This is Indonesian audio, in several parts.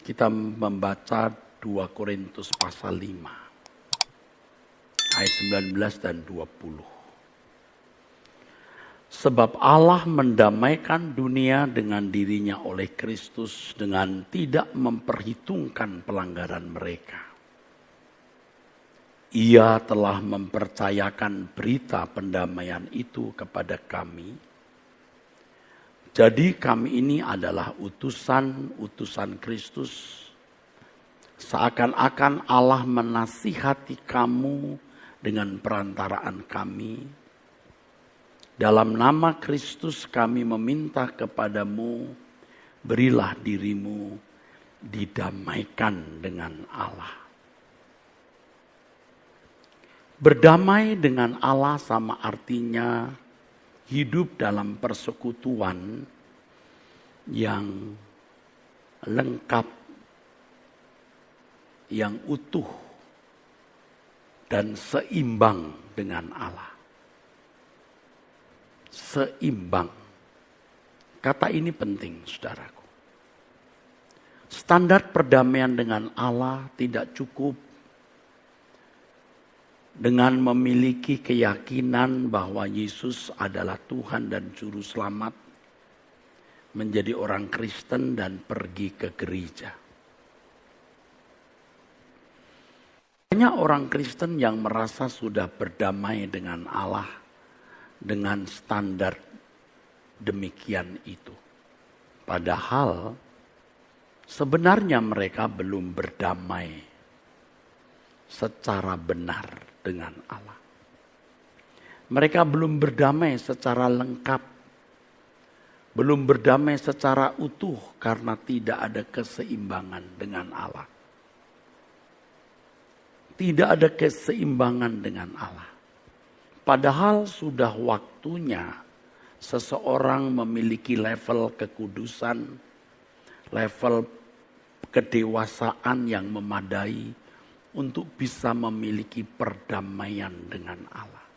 Kita membaca 2 Korintus pasal 5, ayat 19 dan 20. Sebab Allah mendamaikan dunia dengan dirinya oleh Kristus dengan tidak memperhitungkan pelanggaran mereka. Ia telah mempercayakan berita pendamaian itu kepada kami. Jadi kami ini adalah utusan Kristus. Seakan-akan Allah menasihati kamu dengan perantaraan kami. Dalam nama Kristus kami meminta kepadamu, berilah dirimu didamaikan dengan Allah. Berdamai dengan Allah sama artinya hidup dalam persekutuan yang lengkap, yang utuh, dan seimbang dengan Allah. Seimbang. Kata ini penting, saudaraku. Standar perdamaian dengan Allah tidak cukup dengan memiliki keyakinan bahwa Yesus adalah Tuhan dan Juru Selamat, menjadi orang Kristen dan pergi ke gereja. Banyak orang Kristen yang merasa sudah berdamai dengan Allah dengan standar demikian itu. Padahal sebenarnya mereka belum berdamai secara benar dengan Allah. Mereka belum berdamai secara lengkap. Belum berdamai secara utuh karena tidak ada keseimbangan dengan Allah. Tidak ada keseimbangan dengan Allah. Padahal sudah waktunya seseorang memiliki level kekudusan, level kedewasaan yang memadai untuk bisa memiliki perdamaian dengan Allah.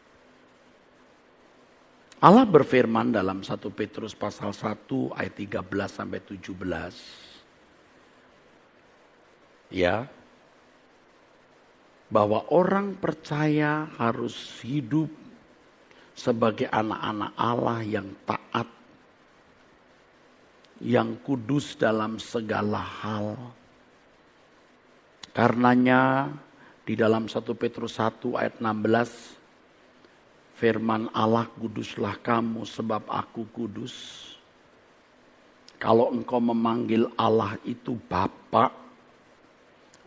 Allah berfirman dalam 1 Petrus pasal 1 ayat 13 sampai 17. Ya. Bahwa orang percaya harus hidup sebagai anak-anak Allah yang taat, yang kudus dalam segala hal. Karenanya di dalam 1 Petrus 1 ayat 16, firman Allah, kuduslah kamu sebab aku kudus. Kalau engkau memanggil Allah itu Bapa,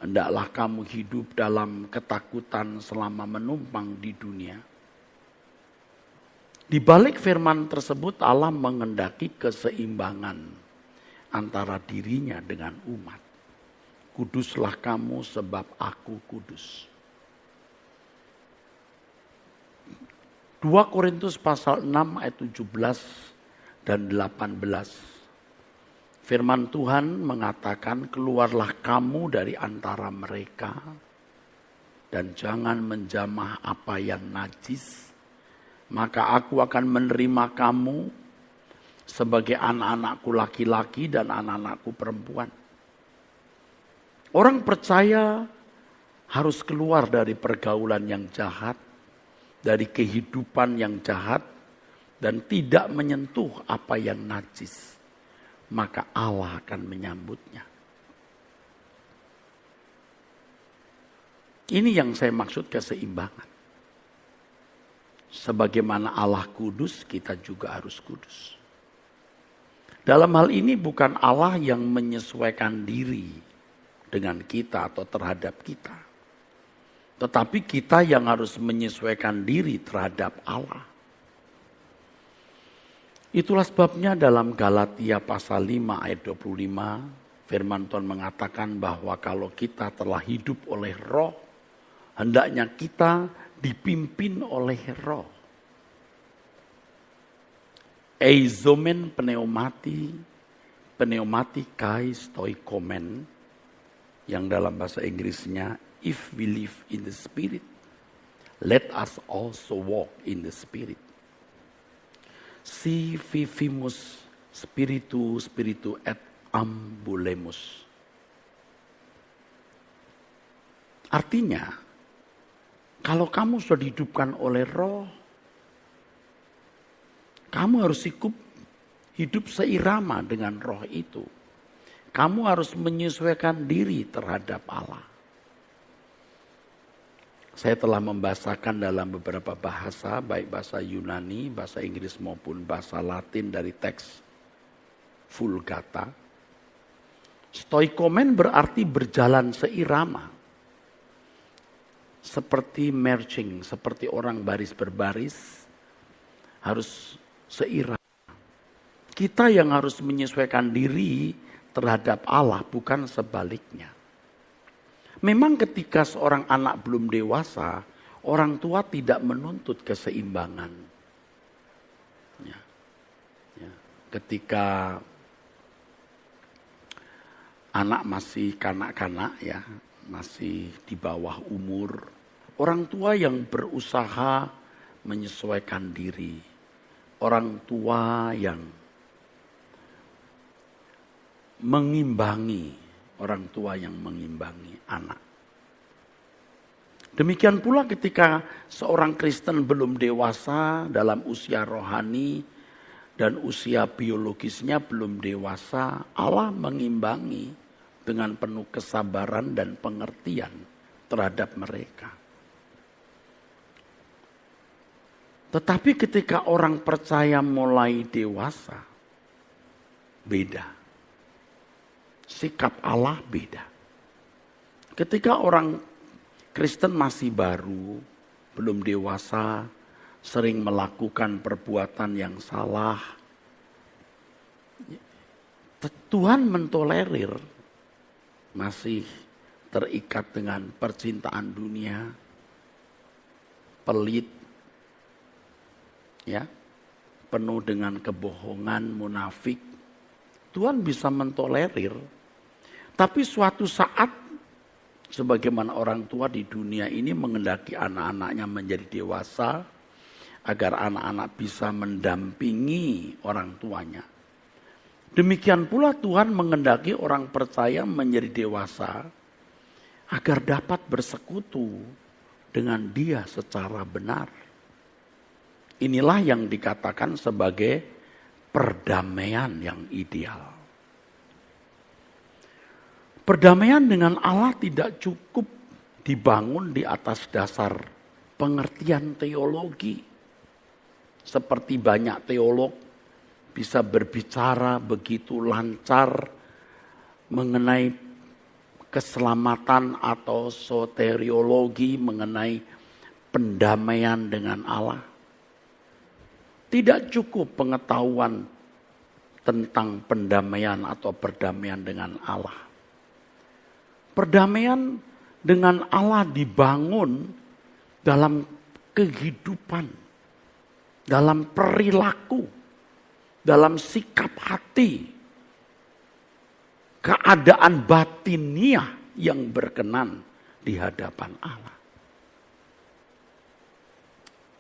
hendaklah kamu hidup dalam ketakutan selama menumpang di dunia. Di balik firman tersebut Allah mengendaki keseimbangan antara dirinya dengan umat. Kuduslah kamu sebab aku kudus. 2 Korintus pasal 6 ayat 17 dan 18. Firman Tuhan mengatakan, keluarlah kamu dari antara mereka dan jangan menjamah apa yang najis. Maka aku akan menerima kamu sebagai anak-anakku laki-laki dan anak-anakku perempuan. Orang percaya harus keluar dari pergaulan yang jahat, dari kehidupan yang jahat, dan tidak menyentuh apa yang najis. Maka Allah akan menyambutnya. Ini yang saya maksud keseimbangan. Sebagaimana Allah kudus, kita juga harus kudus. Dalam hal ini bukan Allah yang menyesuaikan diri dengan kita atau terhadap kita. Tetapi kita yang harus menyesuaikan diri terhadap Allah. Itulah sebabnya dalam Galatia pasal 5 ayat 25, firman Tuhan mengatakan bahwa kalau kita telah hidup oleh Roh, hendaknya kita dipimpin oleh Roh. Eizomen pneumati kai stoikomen, yang dalam bahasa Inggrisnya, if we live in the Spirit, let us also walk in the Spirit. Si vivimus spiritu et ambulemus. Artinya, kalau kamu sudah dihidupkan oleh Roh, kamu harus hidup seirama dengan Roh itu. Kamu harus menyesuaikan diri terhadap Allah. Saya telah membahasakan dalam beberapa bahasa, baik bahasa Yunani, bahasa Inggris maupun bahasa Latin dari teks Vulgata. Stoikomen berarti berjalan seirama. Seperti marching, seperti orang baris berbaris, harus seirama. Kita yang harus menyesuaikan diri terhadap Allah, bukan sebaliknya. Memang ketika seorang anak belum dewasa, orang tua tidak menuntut keseimbangan. Ya. Ketika anak masih kanak-kanak, ya, masih di bawah umur, orang tua yang berusaha menyesuaikan diri. Orang tua yang mengimbangi, orang tua yang mengimbangi anak. Demikian pula ketika seorang Kristen belum dewasa dalam usia rohani dan usia biologisnya belum dewasa, Allah mengimbangi dengan penuh kesabaran dan pengertian terhadap mereka. Tetapi ketika orang percaya mulai dewasa, beda. Sikap Allah beda. Ketika orang Kristen masih baru, belum dewasa, sering melakukan perbuatan yang salah, Tuhan mentolerir, masih terikat dengan percintaan dunia, pelit, ya, penuh dengan kebohongan, munafik. Tuhan bisa mentolerir. Tapi suatu saat, sebagaimana orang tua di dunia ini mengendaki anak-anaknya menjadi dewasa, agar anak-anak bisa mendampingi orang tuanya. Demikian pula Tuhan mengendaki orang percaya menjadi dewasa, agar dapat bersekutu dengan Dia secara benar. Inilah yang dikatakan sebagai perdamaian yang ideal. Perdamaian dengan Allah tidak cukup dibangun di atas dasar pengertian teologi. Seperti banyak teolog bisa berbicara begitu lancar mengenai keselamatan atau soteriologi, mengenai pendamaian dengan Allah. Tidak cukup pengetahuan tentang pendamaian atau perdamaian dengan Allah. Perdamaian dengan Allah dibangun dalam kehidupan, dalam perilaku, dalam sikap hati, keadaan batiniah yang berkenan di hadapan Allah.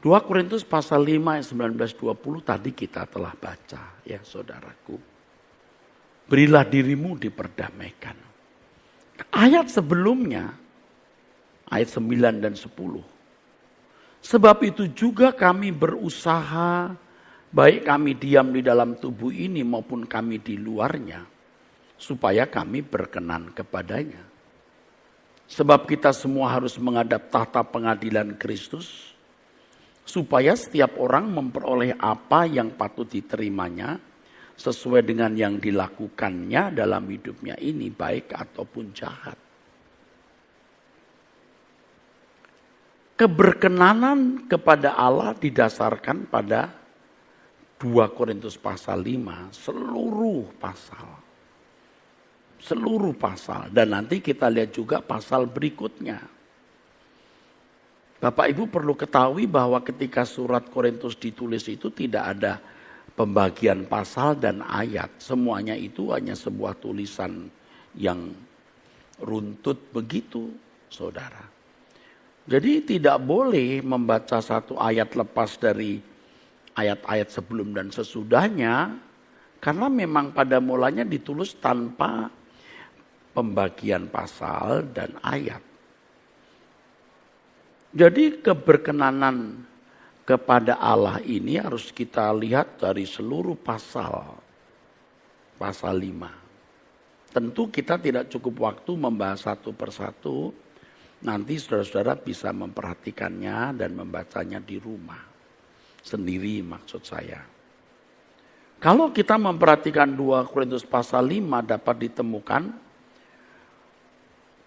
2 Korintus pasal 5 ayat 19-20 tadi kita telah baca, ya saudaraku. Berilah dirimu diperdamaikan. Ayat sebelumnya, ayat 9 dan 10. Sebab itu juga kami berusaha, baik kami diam di dalam tubuh ini maupun kami di luarnya, supaya kami berkenan kepadanya. Sebab kita semua harus menghadap tahta pengadilan Kristus, supaya setiap orang memperoleh apa yang patut diterimanya, sesuai dengan yang dilakukannya dalam hidupnya ini, baik ataupun jahat. Keberkenanan kepada Allah didasarkan pada 2 Korintus pasal 5, seluruh pasal. Dan nanti kita lihat juga pasal berikutnya. Bapak Ibu perlu ketahui bahwa ketika surat Korintus ditulis itu tidak ada pembagian pasal dan ayat. Semuanya itu hanya sebuah tulisan yang runtut begitu, saudara. Jadi tidak boleh membaca satu ayat lepas dari ayat-ayat sebelum dan sesudahnya, karena memang pada mulanya ditulis tanpa pembagian pasal dan ayat. Jadi keberkenanan kepada Allah ini harus kita lihat dari seluruh pasal. Pasal 5. Tentu kita tidak cukup waktu membahas satu persatu. Nanti saudara-saudara bisa memperhatikannya dan membacanya di rumah. Sendiri maksud saya. Kalau kita memperhatikan 2 Korintus pasal 5 dapat ditemukan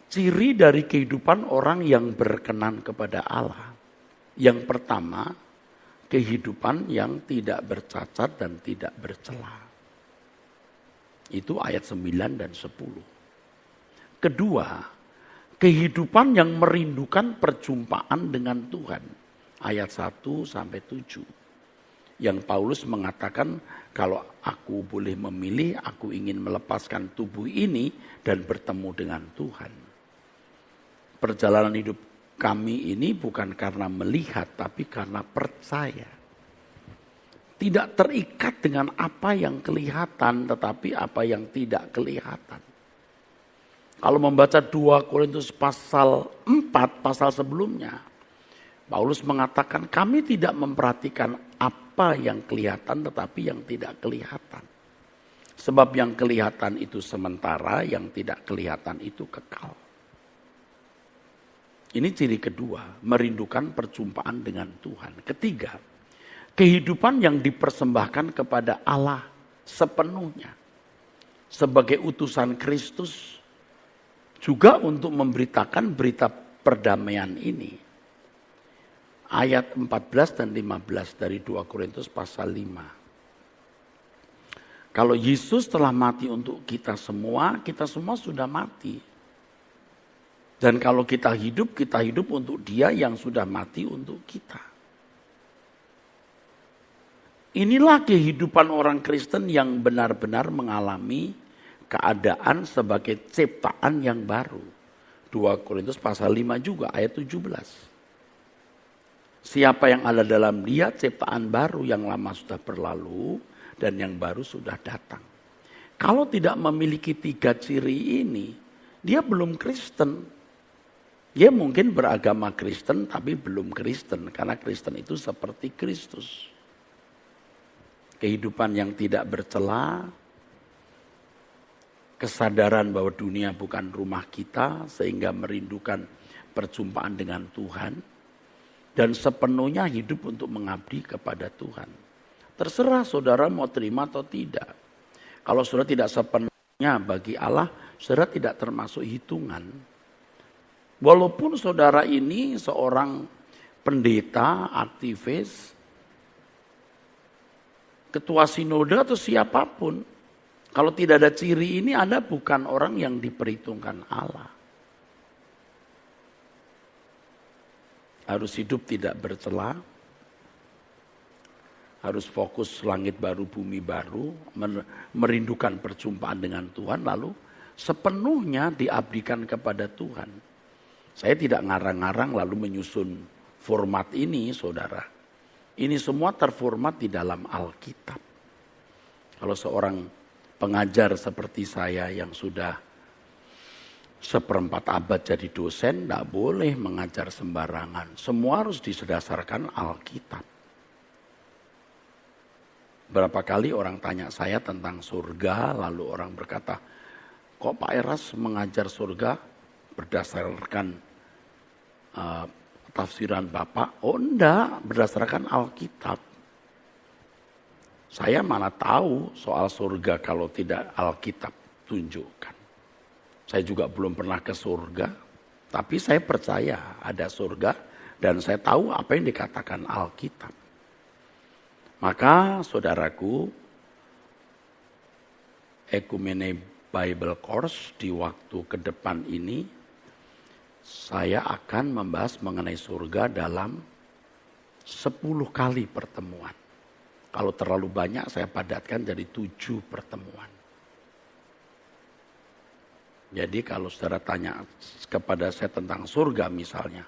ciri dari kehidupan orang yang berkenan kepada Allah. Yang pertama, kehidupan yang tidak bercacat dan tidak bercela. Itu ayat 9 dan 10. Kedua, kehidupan yang merindukan perjumpaan dengan Tuhan. Ayat 1 sampai 7. Yang Paulus mengatakan, kalau aku boleh memilih, aku ingin melepaskan tubuh ini dan bertemu dengan Tuhan. Perjalanan hidup kami ini bukan karena melihat, tapi karena percaya. Tidak terikat dengan apa yang kelihatan, tetapi apa yang tidak kelihatan. Kalau membaca 2 Korintus pasal 4, pasal sebelumnya, Paulus mengatakan kami tidak memperhatikan apa yang kelihatan, tetapi yang tidak kelihatan. Sebab yang kelihatan itu sementara, yang tidak kelihatan itu kekal. Ini ciri kedua, merindukan perjumpaan dengan Tuhan. Ketiga, kehidupan yang dipersembahkan kepada Allah sepenuhnya. Sebagai utusan Kristus juga untuk memberitakan berita perdamaian ini. Ayat 14 dan 15 dari 2 Korintus pasal 5. Kalau Yesus telah mati untuk kita semua sudah mati. Dan kalau kita hidup untuk Dia yang sudah mati untuk kita. Inilah kehidupan orang Kristen yang benar-benar mengalami keadaan sebagai ciptaan yang baru. 2 Korintus pasal 5 juga ayat 17. Siapa yang ada dalam Dia ciptaan baru, yang lama sudah berlalu dan yang baru sudah datang. Kalau tidak memiliki 3 ciri ini, dia belum Kristen. Dia mungkin beragama Kristen tapi belum Kristen, karena Kristen itu seperti Kristus. Kehidupan yang tidak bercela, kesadaran bahwa dunia bukan rumah kita sehingga merindukan perjumpaan dengan Tuhan, dan sepenuhnya hidup untuk mengabdi kepada Tuhan. Terserah saudara mau terima atau tidak. Kalau saudara tidak sepenuhnya bagi Allah, saudara tidak termasuk hitungan. Walaupun saudara ini seorang pendeta, aktivis, ketua sinode atau siapapun, kalau tidak ada ciri ini, Anda bukan orang yang diperhitungkan Allah. Harus hidup tidak bercela, harus fokus langit baru, bumi baru, merindukan perjumpaan dengan Tuhan, lalu sepenuhnya diabdikan kepada Tuhan. Saya tidak ngarang-ngarang lalu menyusun format ini, saudara. Ini semua terformat di dalam Alkitab. Kalau seorang pengajar seperti saya yang sudah 1/4 abad jadi dosen, tidak boleh mengajar sembarangan. Semua harus didasarkan Alkitab. Berapa kali orang tanya saya tentang surga, lalu orang berkata, kok Pak Eras mengajar surga berdasarkan tafsiran Bapak? Oh enggak, berdasarkan Alkitab. Saya mana tahu soal surga kalau tidak Alkitab tunjukkan. Saya juga belum pernah ke surga, tapi saya percaya ada surga dan saya tahu apa yang dikatakan Alkitab. Maka saudaraku, Ekumene Bible Course di waktu ke depan ini, saya akan membahas mengenai surga dalam 10 kali pertemuan. Kalau terlalu banyak saya padatkan jadi 7 pertemuan. Jadi kalau saudara tanya kepada saya tentang surga misalnya,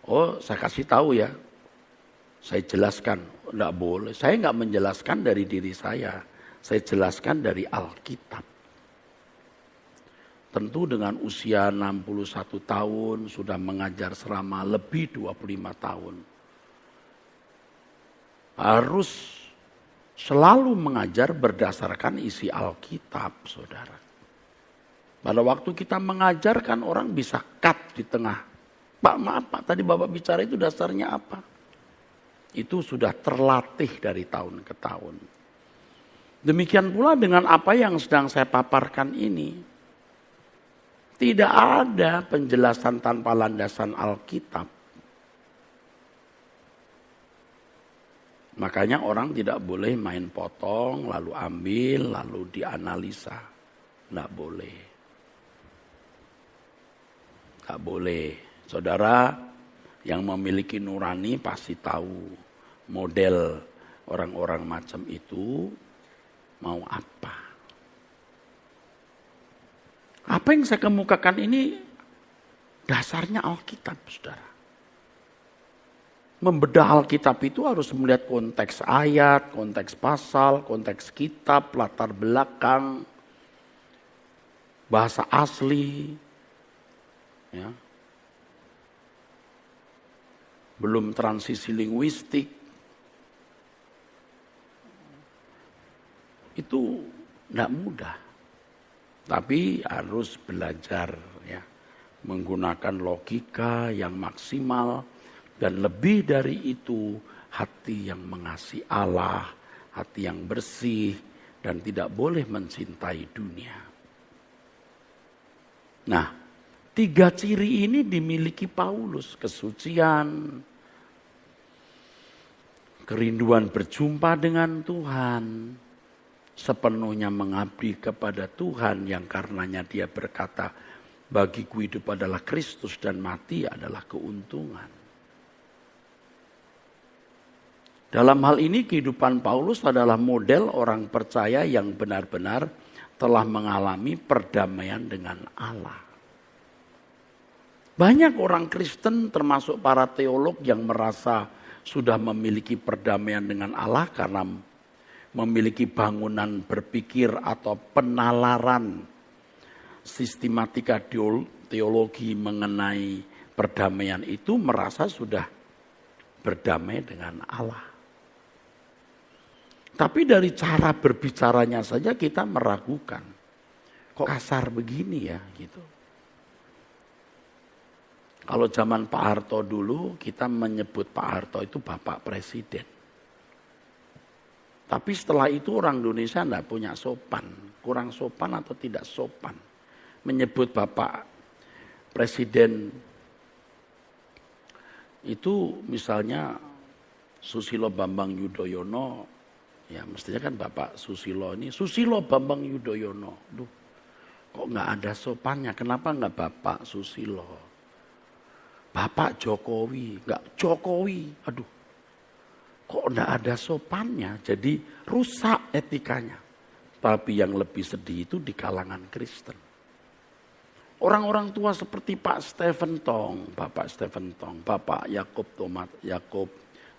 oh saya kasih tahu ya, saya jelaskan, enggak boleh. Saya enggak menjelaskan dari diri saya jelaskan dari Alkitab. tentu dengan usia 61 tahun sudah mengajar selama lebih 25 tahun. Harus selalu mengajar berdasarkan isi Alkitab, saudara. Pada waktu kita mengajarkan orang bisa cut di tengah. Pak, maaf Pak, tadi Bapak bicara itu dasarnya apa? Itu sudah terlatih dari tahun ke tahun. Demikian pula dengan apa yang sedang saya paparkan ini. Tidak ada penjelasan tanpa landasan Alkitab. Makanya orang tidak boleh main potong, lalu ambil, lalu dianalisa. Tidak boleh. Tidak boleh. Saudara yang memiliki nurani pasti tahu model orang-orang macam itu mau apa. Apa yang saya kemukakan ini dasarnya Alkitab, saudara. Membedah Alkitab itu harus melihat konteks ayat, konteks pasal, konteks kitab, latar belakang, bahasa asli. Ya. Belum transisi linguistik. Itu tidak mudah. Tapi harus belajar ya, menggunakan logika yang maksimal dan lebih dari itu hati yang mengasihi Allah, hati yang bersih dan tidak boleh mencintai dunia. Nah, 3 ciri ini dimiliki Paulus, kesucian, kerinduan berjumpa dengan Tuhan, sepenuhnya mengabdi kepada Tuhan yang karenanya dia berkata, bagiku hidup adalah Kristus dan mati adalah keuntungan. Dalam hal ini kehidupan Paulus adalah model orang percaya yang benar-benar telah mengalami perdamaian dengan Allah. Banyak orang Kristen termasuk para teolog yang merasa sudah memiliki perdamaian dengan Allah karena memiliki bangunan berpikir atau penalaran sistematika teologi mengenai perdamaian itu merasa sudah berdamai dengan Allah. Tapi dari cara berbicaranya saja kita meragukan. Kok kasar begini ya gitu. Kalau zaman Pak Harto dulu kita menyebut Pak Harto itu Bapak Presiden. Tapi setelah itu orang Indonesia tidak punya sopan. Kurang sopan atau tidak sopan. Menyebut Bapak Presiden itu misalnya Susilo Bambang Yudhoyono. Ya mestinya kan Bapak Susilo ini. Susilo Bambang Yudhoyono. Duh, kok nggak ada sopannya. Kenapa nggak Bapak Susilo? Bapak Jokowi. Nggak Jokowi. Aduh. Kok enggak ada sopannya, jadi rusak etikanya. Tapi yang lebih sedih itu di kalangan Kristen. Orang-orang tua seperti Pak Stephen Tong, Bapak Stephen Tong, Bapak Yakub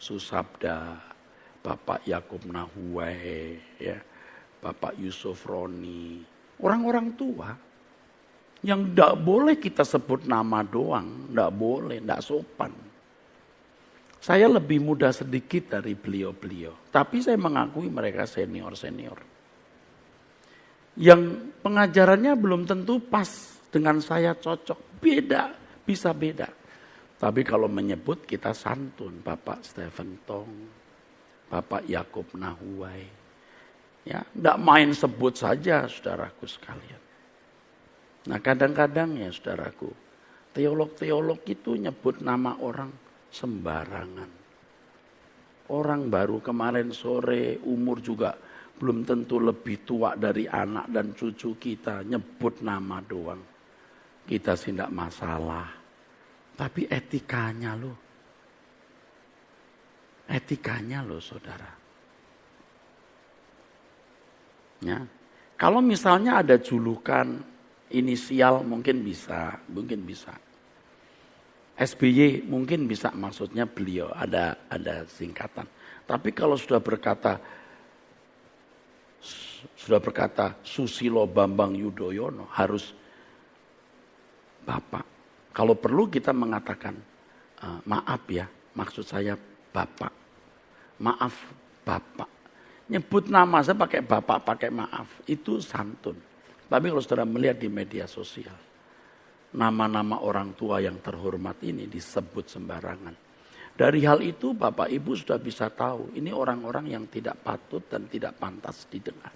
Susabda, Bapak Yakub Nahuai, ya, Bapak Yusuf Roni. Orang-orang tua yang enggak boleh kita sebut nama doang, enggak boleh, enggak sopan. Saya lebih muda sedikit dari beliau-beliau. Tapi saya mengakui mereka senior-senior. Yang pengajarannya belum tentu pas dengan saya cocok. Beda, bisa beda. Tapi kalau menyebut kita santun. Bapak Stephen Tong, Bapak Yakub Nahuai. Ya, tidak main sebut saja saudaraku sekalian. Nah kadang-kadang ya saudaraku. Teolog-teolog itu nyebut nama orang sembarangan. Orang baru kemarin sore umur juga belum tentu lebih tua dari anak dan cucu kita. Nyebut nama doang. Kita sih tidak masalah. Tapi etikanya loh. Etikanya loh saudara. Ya. Kalau misalnya ada julukan inisial mungkin bisa. SBY mungkin bisa maksudnya beliau ada singkatan. Tapi kalau sudah berkata Susilo Bambang Yudhoyono harus Bapak. Kalau perlu kita mengatakan, maaf ya, maksud saya Bapak. Maaf Bapak. Nyebut nama saya pakai Bapak, pakai maaf. Itu santun. Tapi kalau saudara melihat di media sosial, nama-nama orang tua yang terhormat ini disebut sembarangan. Dari hal itu Bapak Ibu sudah bisa tahu, ini orang-orang yang tidak patut dan tidak pantas didengar.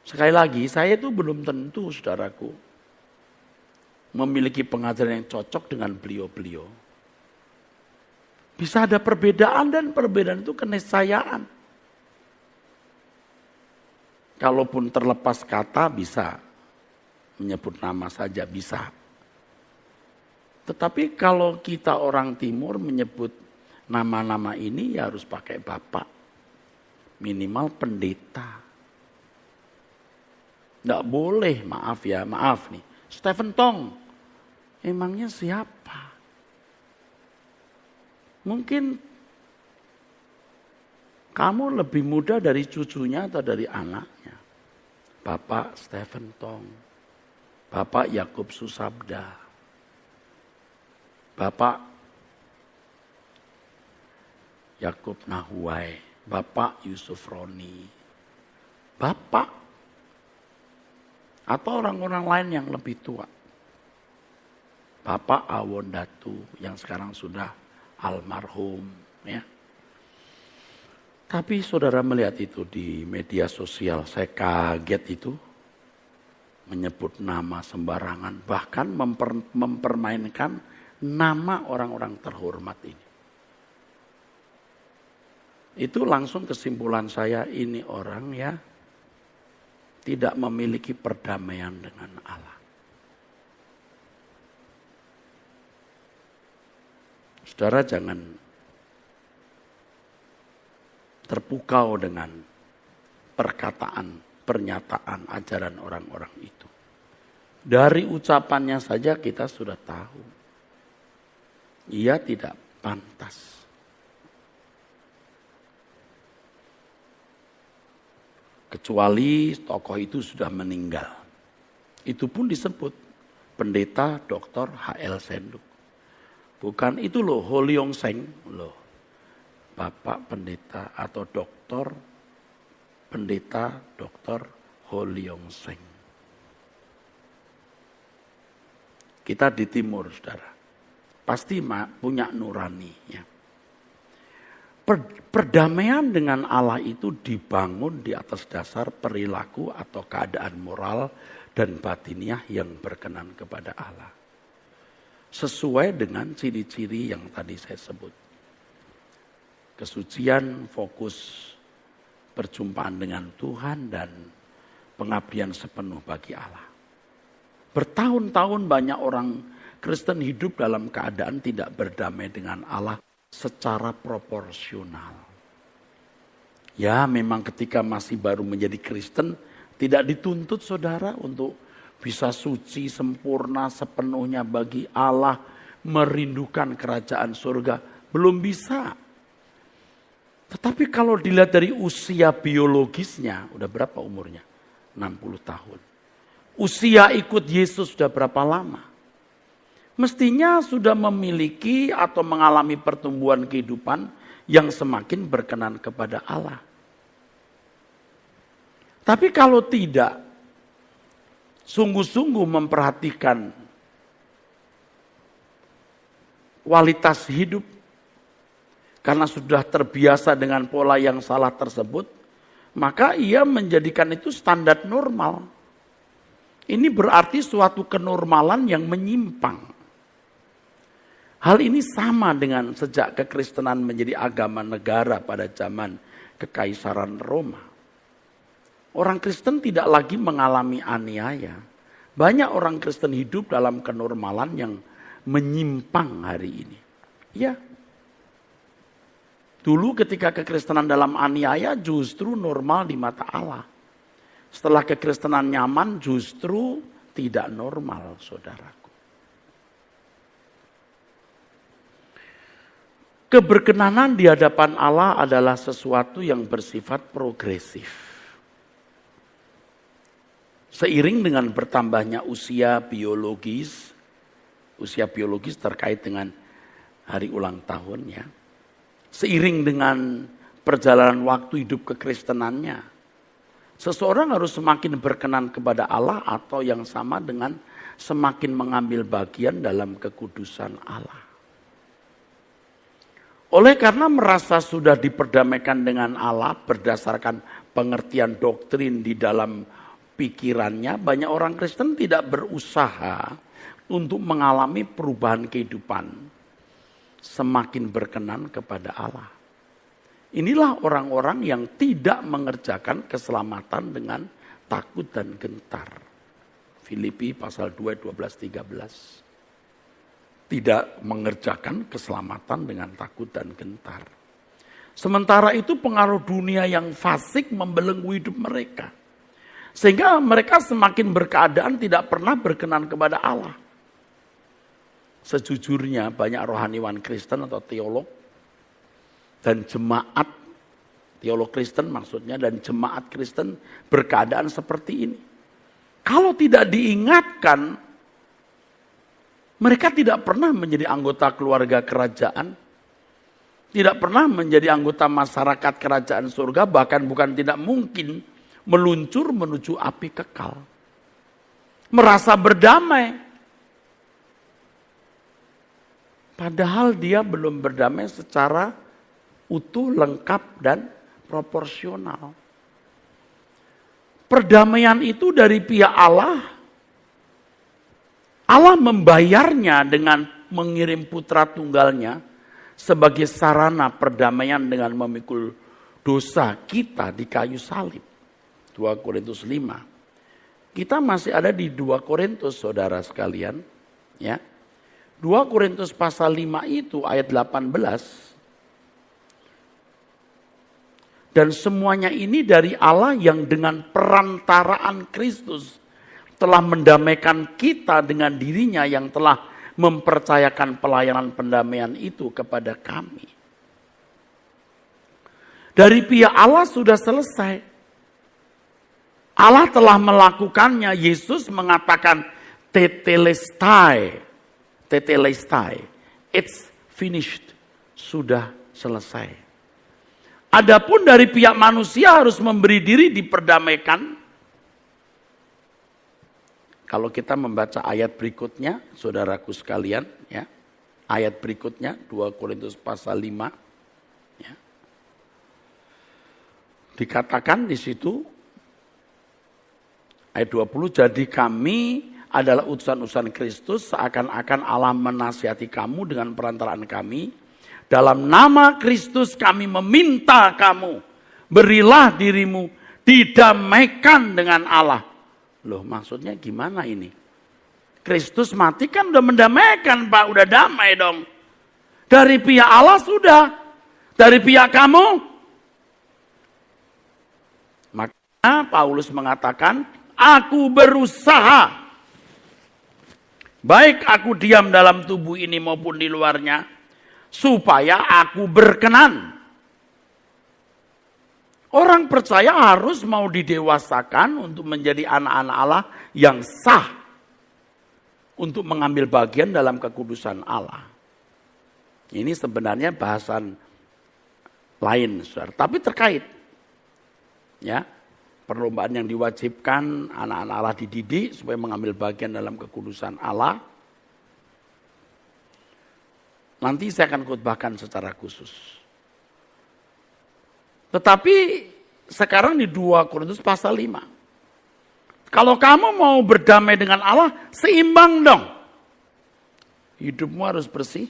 Sekali lagi, saya itu belum tentu, saudaraku, memiliki pengajaran yang cocok dengan beliau-beliau. Bisa ada perbedaan dan perbedaan itu keniscayaan. Kalaupun terlepas kata bisa, menyebut nama saja bisa. Tetapi kalau kita orang timur menyebut nama-nama ini ya harus pakai Bapak. Minimal pendeta. Nggak boleh, maaf ya, maaf nih. Stephen Tong, emangnya siapa? Mungkin kamu lebih muda dari cucunya atau dari anaknya. Bapak Stephen Tong, Bapak Yakub Susabda, Bapak Yakub Nahuai, Bapak Yusuf Roni, Bapak, atau orang-orang lain yang lebih tua. Bapak Awon Datu yang sekarang sudah almarhum, ya. Tapi saudara melihat itu di media sosial, saya kaget itu. Menyebut nama sembarangan, bahkan mempermainkan nama orang-orang terhormat ini. Itu langsung kesimpulan saya, ini orang ya tidak memiliki perdamaian dengan Allah. Saudara jangan terpukau dengan perkataan, pernyataan, ajaran orang-orang itu. Dari ucapannya saja kita sudah tahu. Ia tidak pantas. Kecuali tokoh itu sudah meninggal. Itu pun disebut pendeta Dr. H.L. Senduk. Bukan itu loh, Ho Leong Seng loh. Bapak pendeta atau doktor, pendeta Dr. Ho Leong Seng. Kita di timur, saudara. Pasti punya nurani. Ya. Perdamaian dengan Allah itu dibangun di atas dasar perilaku atau keadaan moral dan batiniah yang berkenan kepada Allah. Sesuai dengan ciri-ciri yang tadi saya sebut. Kesucian, fokus, perjumpaan dengan Tuhan dan pengabdian sepenuh bagi Allah. Bertahun-tahun banyak orang Kristen hidup dalam keadaan tidak berdamai dengan Allah secara proporsional. Ya memang ketika masih baru menjadi Kristen tidak dituntut saudara untuk bisa suci, sempurna, sepenuhnya bagi Allah, merindukan kerajaan surga. Belum bisa. Tetapi kalau dilihat dari usia biologisnya, udah berapa umurnya? 60 tahun. Usia ikut Yesus sudah berapa lama? Mestinya sudah memiliki atau mengalami pertumbuhan kehidupan yang semakin berkenan kepada Allah. Tapi kalau tidak, sungguh-sungguh memperhatikan kualitas hidup, karena sudah terbiasa dengan pola yang salah tersebut, maka ia menjadikan itu standar normal. Ini berarti suatu kenormalan yang menyimpang. Hal ini sama dengan sejak kekristenan menjadi agama negara pada zaman Kekaisaran Roma. Orang Kristen tidak lagi mengalami aniaya. Banyak orang Kristen hidup dalam kenormalan yang menyimpang hari ini. Ya. Dulu ketika kekristenan dalam aniaya justru normal di mata Allah. Setelah kekristenan nyaman justru tidak normal, saudaraku. Keberkenanan di hadapan Allah adalah sesuatu yang bersifat progresif. Seiring dengan bertambahnya usia biologis terkait dengan hari ulang tahunnya. Seiring dengan perjalanan waktu hidup kekristenannya, seseorang harus semakin berkenan kepada Allah atau yang sama dengan semakin mengambil bagian dalam kekudusan Allah. Oleh karena merasa sudah diperdamaikan dengan Allah berdasarkan pengertian doktrin di dalam pikirannya, banyak orang Kristen tidak berusaha untuk mengalami perubahan kehidupan semakin berkenan kepada Allah. Inilah orang-orang yang tidak mengerjakan keselamatan dengan takut dan gentar. Filipi pasal 2, 12, 13. Tidak mengerjakan keselamatan dengan takut dan gentar. Sementara itu pengaruh dunia yang fasik membelenggu hidup mereka. Sehingga mereka semakin berkeadaan tidak pernah berkenan kepada Allah. Sejujurnya banyak rohaniwan Kristen atau teolog dan jemaat, teolog Kristen maksudnya, dan jemaat Kristen berkeadaan seperti ini. Kalau tidak diingatkan, mereka tidak pernah menjadi anggota keluarga kerajaan, tidak pernah menjadi anggota masyarakat kerajaan surga, bahkan bukan tidak mungkin meluncur menuju api kekal. Merasa berdamai, padahal dia belum berdamai secara utuh, lengkap, dan proporsional. Perdamaian itu dari pihak Allah. Allah membayarnya dengan mengirim putra tunggalnya sebagai sarana perdamaian dengan memikul dosa kita di kayu salib. 2 Korintus 5. Kita masih ada di 2 Korintus, saudara sekalian. Ya. 2 Korintus pasal 5 itu ayat 18. Dan semuanya ini dari Allah yang dengan perantaraan Kristus telah mendamaikan kita dengan dirinya, yang telah mempercayakan pelayanan pendamaian itu kepada kami. Dari pihak Allah sudah selesai. Allah telah melakukannya. Yesus mengatakan tetelestai. It's finished. Sudah selesai. Adapun dari pihak manusia harus memberi diri diperdamaikan. Kalau kita membaca ayat berikutnya, saudaraku sekalian, ya, ayat berikutnya 2 Korintus pasal 5, ya, dikatakan di situ ayat 20, jadi kami adalah utusan-utusan Kristus, seakan-akan Allah menasihati kamu dengan perantaraan kami. Dalam nama Kristus kami meminta kamu, berilah dirimu didamaikan dengan Allah. Loh, maksudnya gimana ini? Kristus mati kan udah mendamaikan, Pak, udah damai dong. Dari pihak Allah sudah, dari pihak kamu. Maka Paulus mengatakan, aku berusaha, baik aku diam dalam tubuh ini maupun di luarnya, supaya aku berkenan. Orang percaya harus mau didewasakan untuk menjadi anak-anak Allah yang sah, untuk mengambil bagian dalam kekudusan Allah. Ini sebenarnya bahasan lain, saudara, tapi terkait. Ya, perlombaan yang diwajibkan anak-anak Allah dididik supaya mengambil bagian dalam kekudusan Allah. Nanti saya akan khotbahkan secara khusus. Tetapi sekarang di 2 Korintus pasal 5. Kalau kamu mau berdamai dengan Allah, seimbang dong. Hidupmu harus bersih.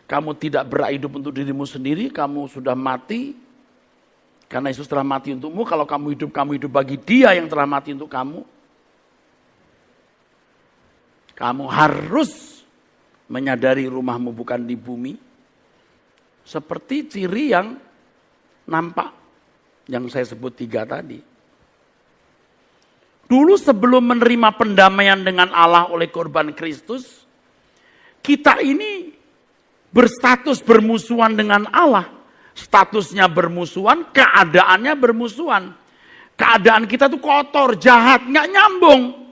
Kamu tidak berhidup untuk dirimu sendiri, kamu sudah mati. Karena Yesus telah mati untukmu, kalau kamu hidup bagi Dia yang telah mati untuk kamu. Kamu harus menyadari rumahmu bukan di bumi. Seperti ciri yang nampak, yang saya sebut 3 tadi. Dulu sebelum menerima pendamaian dengan Allah oleh korban Kristus, kita ini berstatus bermusuhan dengan Allah. Statusnya bermusuhan, keadaannya bermusuhan. keadaan kita tuh kotor, jahat, nggak nyambung.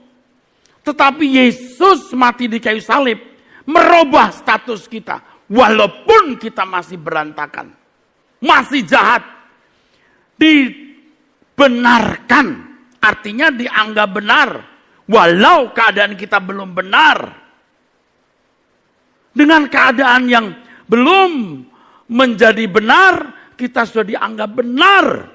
Tetapi Yesus mati di kayu salib merubah status kita. Walaupun kita masih berantakan, masih jahat, dibenarkan, artinya dianggap benar. Walau keadaan kita belum benar. Dengan keadaan yang belum menjadi benar, kita sudah dianggap benar.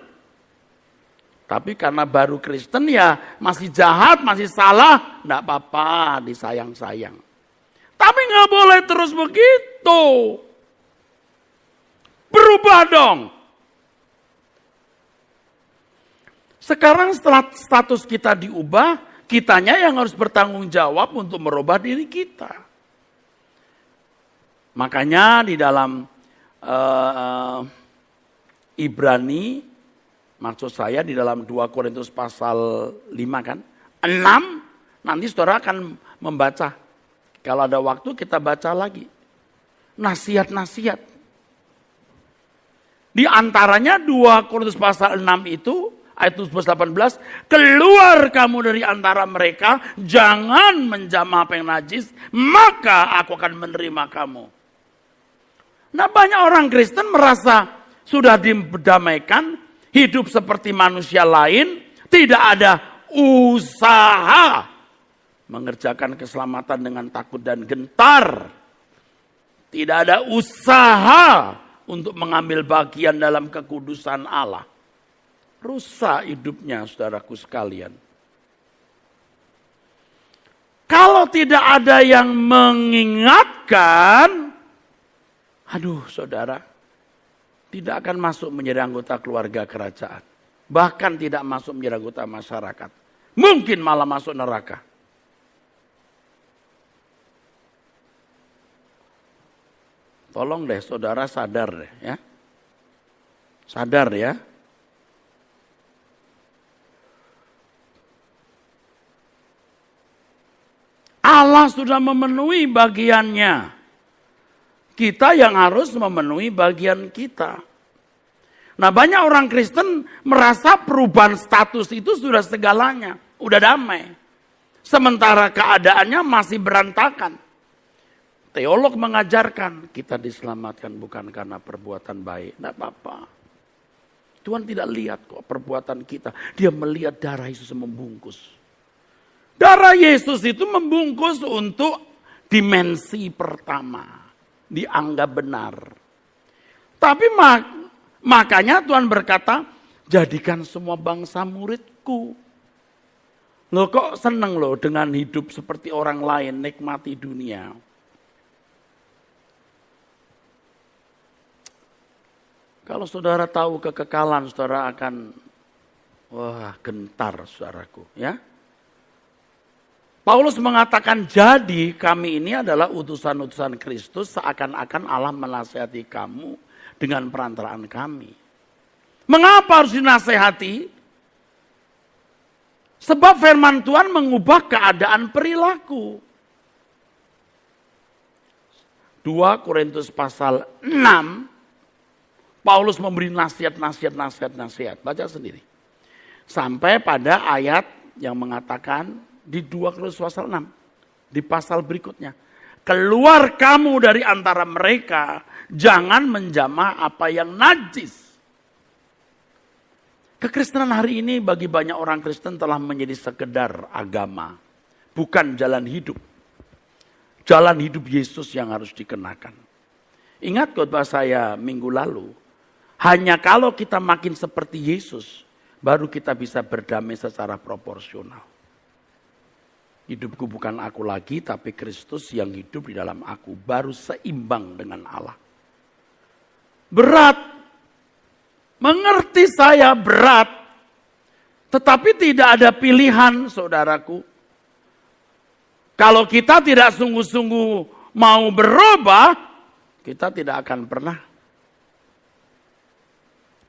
Tapi karena baru Kristen ya masih jahat, masih salah, enggak apa-apa, disayang-sayang. Tapi nggak boleh terus begitu. Berubah dong. Sekarang setelah status kita diubah, kitanya yang harus bertanggung jawab untuk merubah diri kita. Makanya di dalam Ibrani, maksud saya di dalam 2 Korintus pasal 5 kan, 6, nanti saudara akan membaca. Kalau ada waktu kita baca lagi. Nasihat-nasihat. Di antaranya 2 Korintus pasal 6 itu, ayat 18, keluar kamu dari antara mereka, jangan menjamah apa yang najis, maka aku akan menerima kamu. Nah banyak orang Kristen merasa sudah didamaikan, hidup seperti manusia lain, tidak ada usaha mengerjakan keselamatan dengan takut dan gentar. Tidak ada usaha untuk mengambil bagian dalam kekudusan Allah. Rusak hidupnya saudaraku sekalian. Kalau tidak ada yang mengingatkan, aduh saudara, tidak akan masuk menjadi anggota keluarga kerajaan. Bahkan tidak masuk menjadi anggota masyarakat. Mungkin malah masuk neraka. Tolong deh saudara sadar deh ya. Sadar ya. Allah sudah memenuhi bagiannya. Kita yang harus memenuhi bagian kita. Nah banyak orang Kristen merasa perubahan status itu sudah segalanya. Udah damai. Sementara keadaannya masih berantakan. Teolog mengajarkan kita diselamatkan bukan karena perbuatan baik. Tidak apa-apa. Tuhan tidak lihat kok perbuatan kita. Dia melihat darah Yesus membungkus. Darah Yesus itu membungkus untuk dimensi pertama. Dianggap benar. Tapi makanya Tuhan berkata, jadikan semua bangsa muridku. Loh kok seneng loh dengan hidup seperti orang lain, nikmati dunia. Kalau saudara tahu kekekalan, saudara akan gentar saudaraku ya. Paulus mengatakan jadi kami ini adalah utusan-utusan Kristus seakan-akan Allah menasihati kamu dengan perantaraan kami. Mengapa harus dinasehati? Sebab firman Tuhan mengubah keadaan perilaku. 2 Korintus pasal 6 Paulus memberi nasihat. Baca sendiri. Sampai pada ayat yang mengatakan di 2 Korintus pasal 6. Di pasal berikutnya. Keluar kamu dari antara mereka. Jangan menjamah apa yang najis. Kekristenan hari ini bagi banyak orang Kristen telah menjadi sekedar agama. Bukan jalan hidup. Jalan hidup Yesus yang harus dikenakan. Ingat khotbah saya minggu lalu. Hanya kalau kita makin seperti Yesus, baru kita bisa berdamai secara proporsional. Hidupku bukan aku lagi, tapi Kristus yang hidup di dalam aku. Baru seimbang dengan Allah. Berat. Mengerti saya berat. Tetapi tidak ada pilihan, saudaraku. Kalau kita tidak sungguh-sungguh mau berubah, kita tidak akan pernah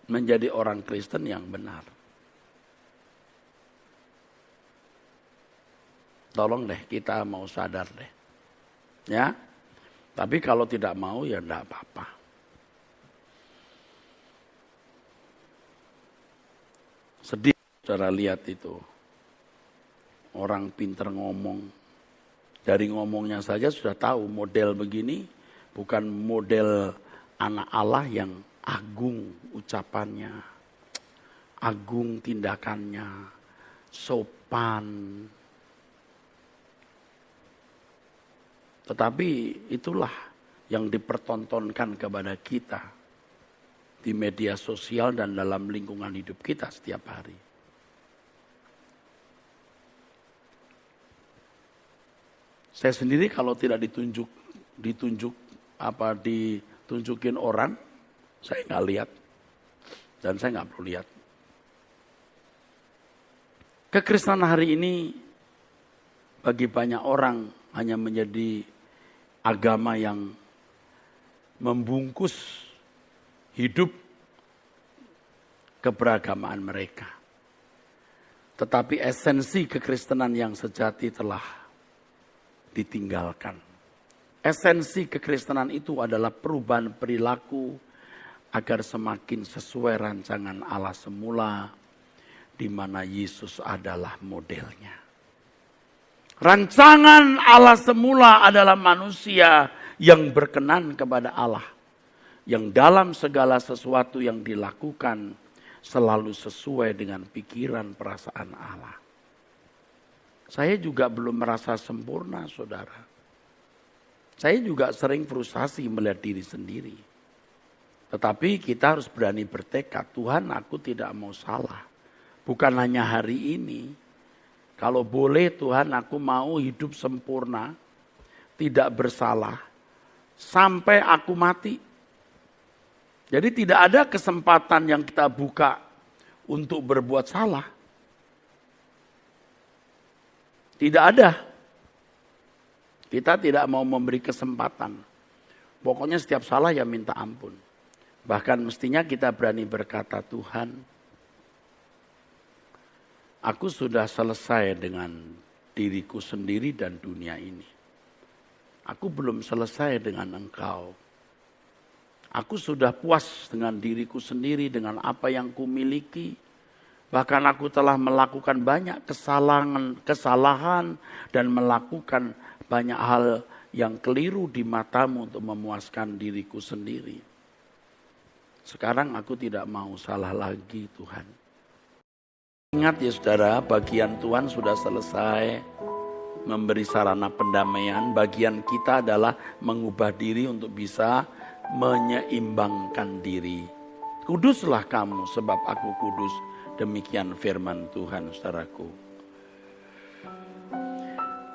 menjadi orang Kristen yang benar. Tolong deh kita mau sadar deh. Ya. Tapi kalau tidak mau ya enggak apa-apa. Sedih Saudara lihat itu. Orang pinter ngomong. Dari ngomongnya saja sudah tahu model begini bukan model anak Allah yang agung ucapannya, agung tindakannya, sopan. Tetapi itulah yang dipertontonkan kepada kita di media sosial dan dalam lingkungan hidup kita setiap hari. Saya sendiri kalau tidak ditunjukin orang, saya nggak lihat dan saya nggak perlu lihat. Kekristenan hari ini bagi banyak orang hanya menjadi agama yang membungkus hidup keberagamaan mereka. Tetapi esensi kekristenan yang sejati telah ditinggalkan. Esensi kekristenan itu adalah perubahan perilaku agar semakin sesuai rancangan Allah semula, di mana Yesus adalah modelnya. Rancangan Allah semula adalah manusia yang berkenan kepada Allah, yang dalam segala sesuatu yang dilakukan selalu sesuai dengan pikiran perasaan Allah. Saya juga belum merasa sempurna, saudara. Saya juga sering frustasi melihat diri sendiri. Tetapi kita harus berani bertekad, Tuhan aku tidak mau salah. Bukan hanya hari ini. Kalau boleh Tuhan aku mau hidup sempurna, tidak bersalah, sampai aku mati. Jadi tidak ada kesempatan yang kita buka untuk berbuat salah. Tidak ada. Kita tidak mau memberi kesempatan. Pokoknya setiap salah ya minta ampun. Bahkan mestinya kita berani berkata, Tuhan, aku sudah selesai dengan diriku sendiri dan dunia ini. Aku belum selesai dengan Engkau. Aku sudah puas dengan diriku sendiri, dengan apa yang kumiliki. Bahkan aku telah melakukan banyak kesalahan dan melakukan banyak hal yang keliru di matamu untuk memuaskan diriku sendiri. Sekarang aku tidak mau salah lagi, Tuhan. Ingat ya saudara, bagian Tuhan sudah selesai memberi sarana pendamaian. Bagian kita adalah mengubah diri untuk bisa menyeimbangkan diri. Kuduslah kamu sebab aku kudus. Demikian firman Tuhan, saudaraku.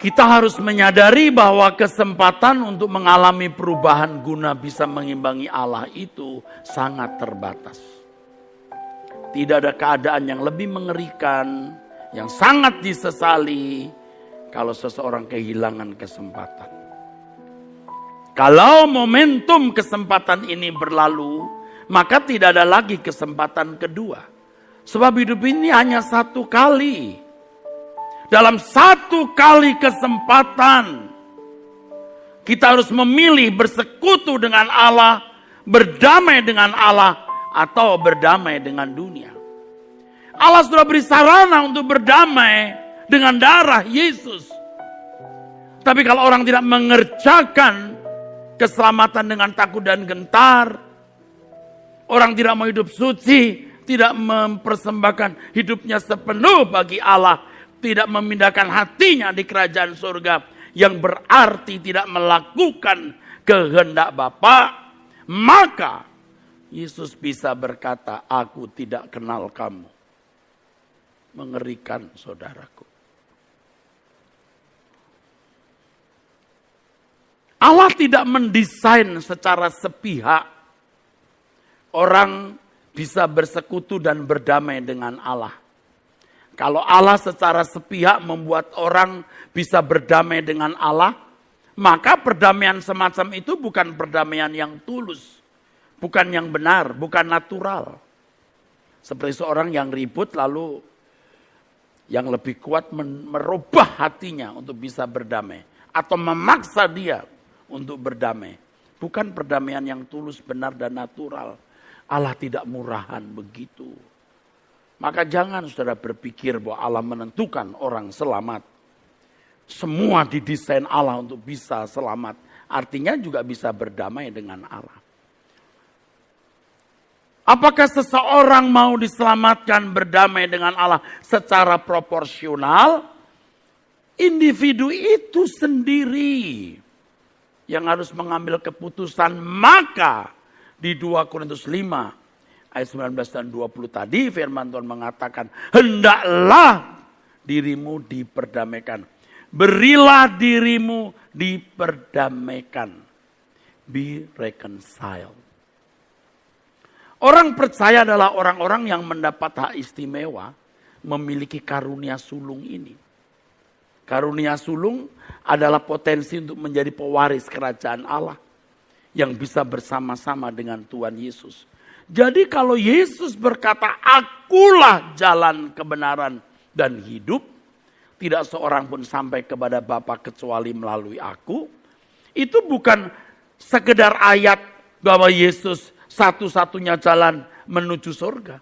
Kita harus menyadari bahwa kesempatan untuk mengalami perubahan guna bisa mengimbangi Allah itu sangat terbatas. Tidak ada keadaan yang lebih mengerikan, yang sangat disesali kalau seseorang kehilangan kesempatan. Kalau momentum kesempatan ini berlalu, maka tidak ada lagi kesempatan kedua. Sebab hidup ini hanya satu kali. Dalam satu kali kesempatan, kita harus memilih bersekutu dengan Allah, berdamai dengan Allah, atau berdamai dengan dunia. Allah sudah beri sarana untuk berdamai dengan darah Yesus. Tapi kalau orang tidak mengerjakan keselamatan dengan takut dan gentar, orang tidak mau hidup suci, tidak mempersembahkan hidupnya sepenuh bagi Allah, tidak memindahkan hatinya di kerajaan surga, yang berarti tidak melakukan kehendak Bapa, maka Yesus bisa berkata, aku tidak kenal kamu. Mengerikan, saudaraku. Allah tidak mendesain secara sepihak orang bisa bersekutu dan berdamai dengan Allah. Kalau Allah secara sepihak membuat orang bisa berdamai dengan Allah, maka perdamaian semacam itu bukan perdamaian yang tulus, bukan yang benar, bukan natural. Seperti seorang yang ribut lalu yang lebih kuat merubah hatinya untuk bisa berdamai, atau memaksa dia untuk berdamai. Bukan perdamaian yang tulus, benar dan natural. Allah tidak murahan begitu. Maka jangan saudara berpikir bahwa Allah menentukan orang selamat. Semua didesain Allah untuk bisa selamat. Artinya juga bisa berdamai dengan Allah. Apakah seseorang mau diselamatkan berdamai dengan Allah secara proporsional? Individu itu sendiri yang harus mengambil keputusan. Maka di 2 Korintus 5 ayat 19 dan 20 tadi firman Tuhan mengatakan, hendaklah dirimu diperdamaikan. Berilah dirimu diperdamaikan. Be reconciled. Orang percaya adalah orang-orang yang mendapat hak istimewa memiliki karunia sulung ini. Karunia sulung adalah potensi untuk menjadi pewaris kerajaan Allah yang bisa bersama-sama dengan Tuhan Yesus. Jadi kalau Yesus berkata, akulah jalan kebenaran dan hidup, tidak seorang pun sampai kepada Bapa kecuali melalui aku. Itu bukan sekedar ayat bahwa Yesus satu-satunya jalan menuju surga.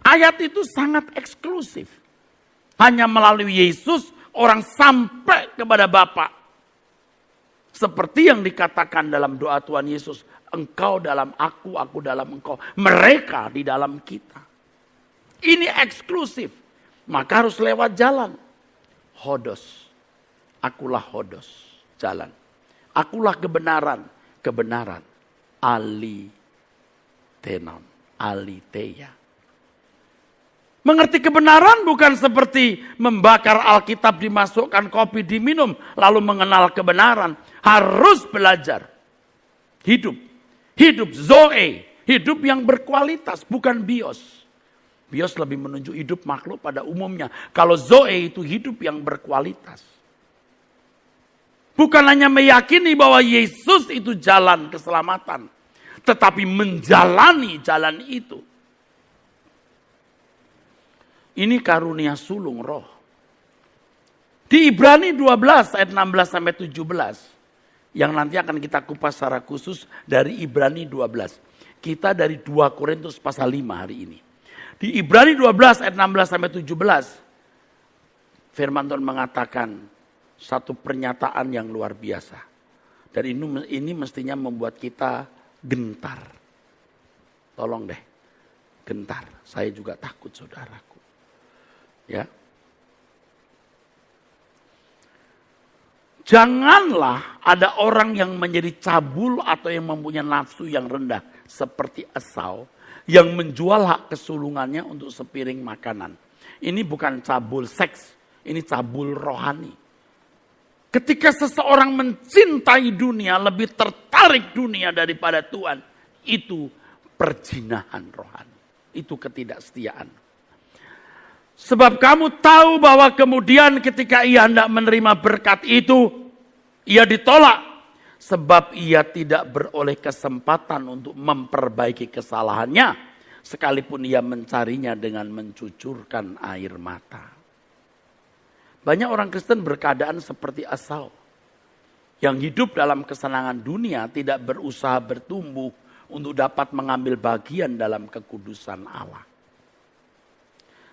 Ayat itu sangat eksklusif. Hanya melalui Yesus orang sampai kepada Bapa. Seperti yang dikatakan dalam doa Tuhan Yesus, engkau dalam aku dalam engkau. Mereka di dalam kita. Ini eksklusif. Maka harus lewat jalan. Hodos. Akulah hodos. Jalan. Akulah kebenaran. Kebenaran. Alitenon. Aliteia. Mengerti kebenaran bukan seperti membakar Alkitab, dimasukkan kopi, diminum, lalu mengenal kebenaran. Harus belajar. Hidup. Hidup zoe. Hidup yang berkualitas, bukan bios. Bios lebih menunjuk hidup makhluk pada umumnya. Kalau zoe itu hidup yang berkualitas. Bukan hanya meyakini bahwa Yesus itu jalan keselamatan. Tetapi menjalani jalan itu. Ini karunia sulung roh. Di Ibrani 12 ayat 16 sampai 17. Yang nanti akan kita kupas secara khusus dari Ibrani 12. Kita dari 2 Korintus pasal 5 hari ini. Di Ibrani 12 ayat 16 sampai 17. Firman Tuhan mengatakan satu pernyataan yang luar biasa. Dan ini mestinya membuat kita gentar. Tolong deh, gentar. Saya juga takut saudaraku. Ya. Janganlah ada orang yang menjadi cabul atau yang mempunyai nafsu yang rendah seperti Esau yang menjual hak kesulungannya untuk sepiring makanan. Ini bukan cabul seks, ini cabul rohani. Ketika seseorang mencintai dunia, lebih tertarik dunia daripada Tuhan, itu perjinahan rohani. Itu ketidaksetiaan. Sebab kamu tahu bahwa kemudian ketika ia hendak menerima berkat itu, ia ditolak. Sebab ia tidak beroleh kesempatan untuk memperbaiki kesalahannya. Sekalipun ia mencarinya dengan mencucurkan air mata. Banyak orang Kristen berkeadaan seperti Esau. Yang hidup dalam kesenangan dunia tidak berusaha bertumbuh untuk dapat mengambil bagian dalam kekudusan Allah.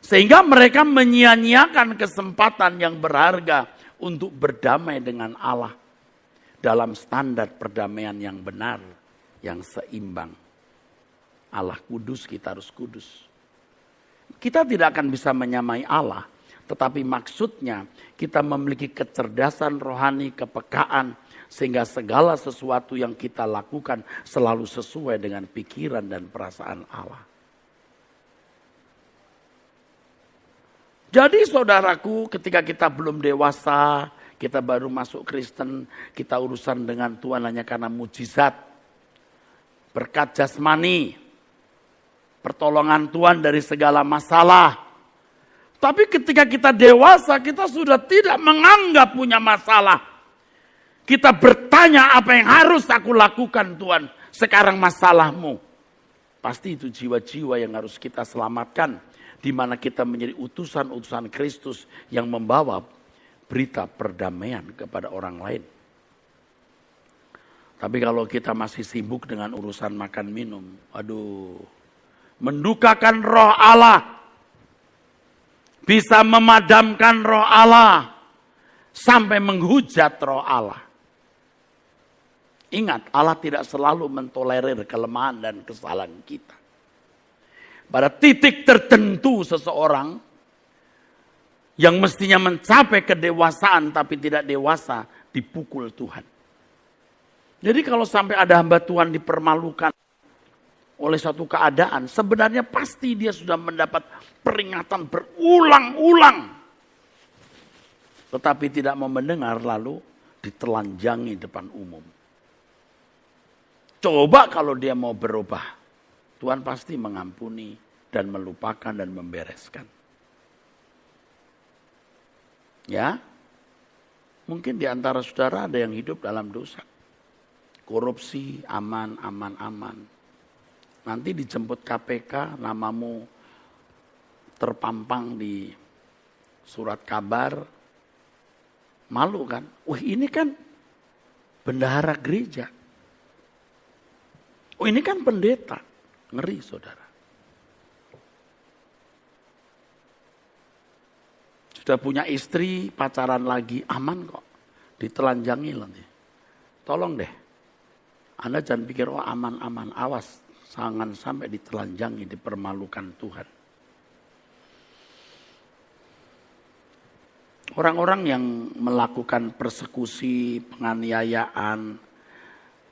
Sehingga mereka menyia-nyiakan kesempatan yang berharga untuk berdamai dengan Allah. Dalam standar perdamaian yang benar, yang seimbang. Allah kudus, kita harus kudus. Kita tidak akan bisa menyamai Allah. Tetapi maksudnya kita memiliki kecerdasan rohani, kepekaan. Sehingga segala sesuatu yang kita lakukan selalu sesuai dengan pikiran dan perasaan Allah. Jadi saudaraku, ketika kita belum dewasa, kita baru masuk Kristen, kita urusan dengan Tuhan hanya karena mujizat, berkat jasmani, pertolongan Tuhan dari segala masalah. Tapi ketika kita dewasa, kita sudah tidak menganggap punya masalah. Kita bertanya, apa yang harus aku lakukan Tuhan? Sekarang masalahmu. Pasti itu jiwa-jiwa yang harus kita selamatkan. Di mana kita menjadi utusan-utusan Kristus yang membawa berita perdamaian kepada orang lain. Tapi kalau kita masih sibuk dengan urusan makan minum, aduh, mendukakan roh Allah. bisa memadamkan roh Allah sampai menghujat roh Allah. Ingat, Allah tidak selalu mentolerir kelemahan dan kesalahan kita. Pada titik tertentu seseorang yang mestinya mencapai kedewasaan tapi tidak dewasa, dipukul Tuhan. Jadi kalau sampai ada hamba Tuhan dipermalukan oleh suatu keadaan, sebenarnya pasti dia sudah mendapat peringatan berulang-ulang. Tetapi tidak mau mendengar, lalu ditelanjangi depan umum. Coba kalau dia mau berubah, Tuhan pasti mengampuni dan melupakan dan membereskan. Ya, mungkin di antara saudara ada yang hidup dalam dosa. Korupsi, aman. Nanti dijemput KPK, namamu terpampang di surat kabar. Malu kan? Wah, ini kan bendahara gereja. Oh, ini kan pendeta. Ngeri, saudara. Sudah punya istri, pacaran lagi, aman kok. Ditelanjangi nanti. Tolong deh. Anda jangan pikir, oh aman. Awas. Jangan sampai ditelanjangi, dipermalukan Tuhan. Orang-orang yang melakukan persekusi, penganiayaan,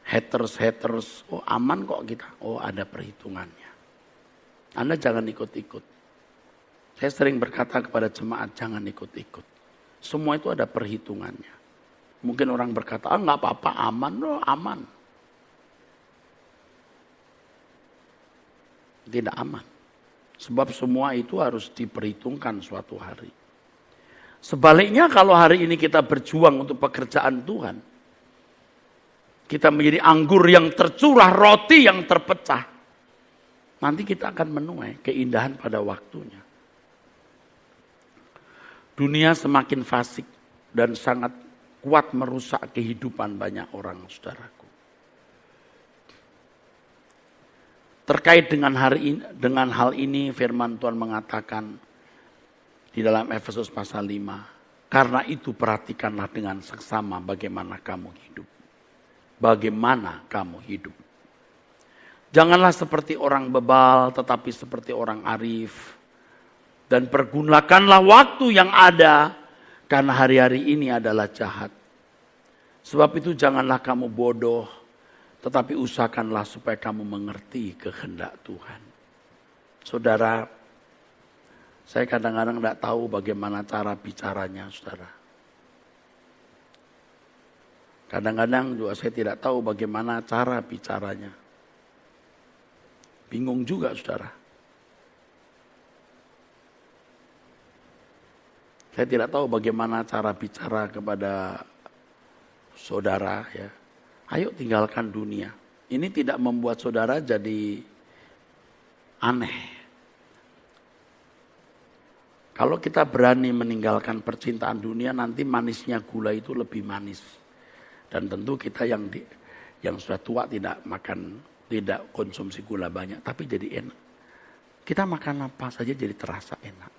haters, oh aman kok kita. Oh ada perhitungannya. Anda jangan ikut-ikut. Saya sering berkata kepada jemaat, jangan ikut-ikut. Semua itu ada perhitungannya. Mungkin orang berkata, nggak apa-apa, aman. Oh, aman. Tidak aman. Sebab semua itu harus diperhitungkan suatu hari. Sebaliknya kalau hari ini kita berjuang untuk pekerjaan Tuhan, kita menjadi anggur yang tercurah, roti yang terpecah, nanti kita akan menuai keindahan pada waktunya. Dunia semakin fasik dan sangat kuat merusak kehidupan banyak orang, saudaraku. Terkait dengan hal ini firman Tuhan mengatakan di dalam Efesus pasal 5, karena itu perhatikanlah dengan seksama bagaimana kamu hidup. Bagaimana kamu hidup. Janganlah seperti orang bebal, tetapi seperti orang arif. Dan pergunakanlah waktu yang ada, karena hari-hari ini adalah jahat. Sebab itu janganlah kamu bodoh, tetapi usahakanlah supaya kamu mengerti kehendak Tuhan. Saudara, saya kadang-kadang tidak tahu bagaimana cara bicaranya, saudara. Kadang-kadang juga saya tidak tahu bagaimana cara bicaranya. Bingung juga, saudara. Saya tidak tahu bagaimana cara bicara kepada saudara, ya. Ayo tinggalkan dunia. Ini tidak membuat saudara jadi aneh. Kalau kita berani meninggalkan percintaan dunia, nanti manisnya gula itu lebih manis. Dan tentu kita yang sudah tua tidak konsumsi gula banyak, tapi jadi enak. Kita makan apa saja jadi terasa enak.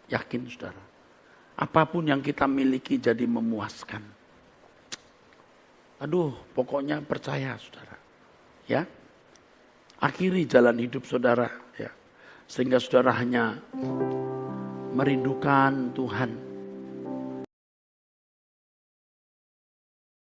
Yakin, saudara. Apapun yang kita miliki jadi memuaskan. Aduh, pokoknya percaya, saudara. Ya, akhiri jalan hidup saudara, ya, sehingga saudara hanya merindukan Tuhan.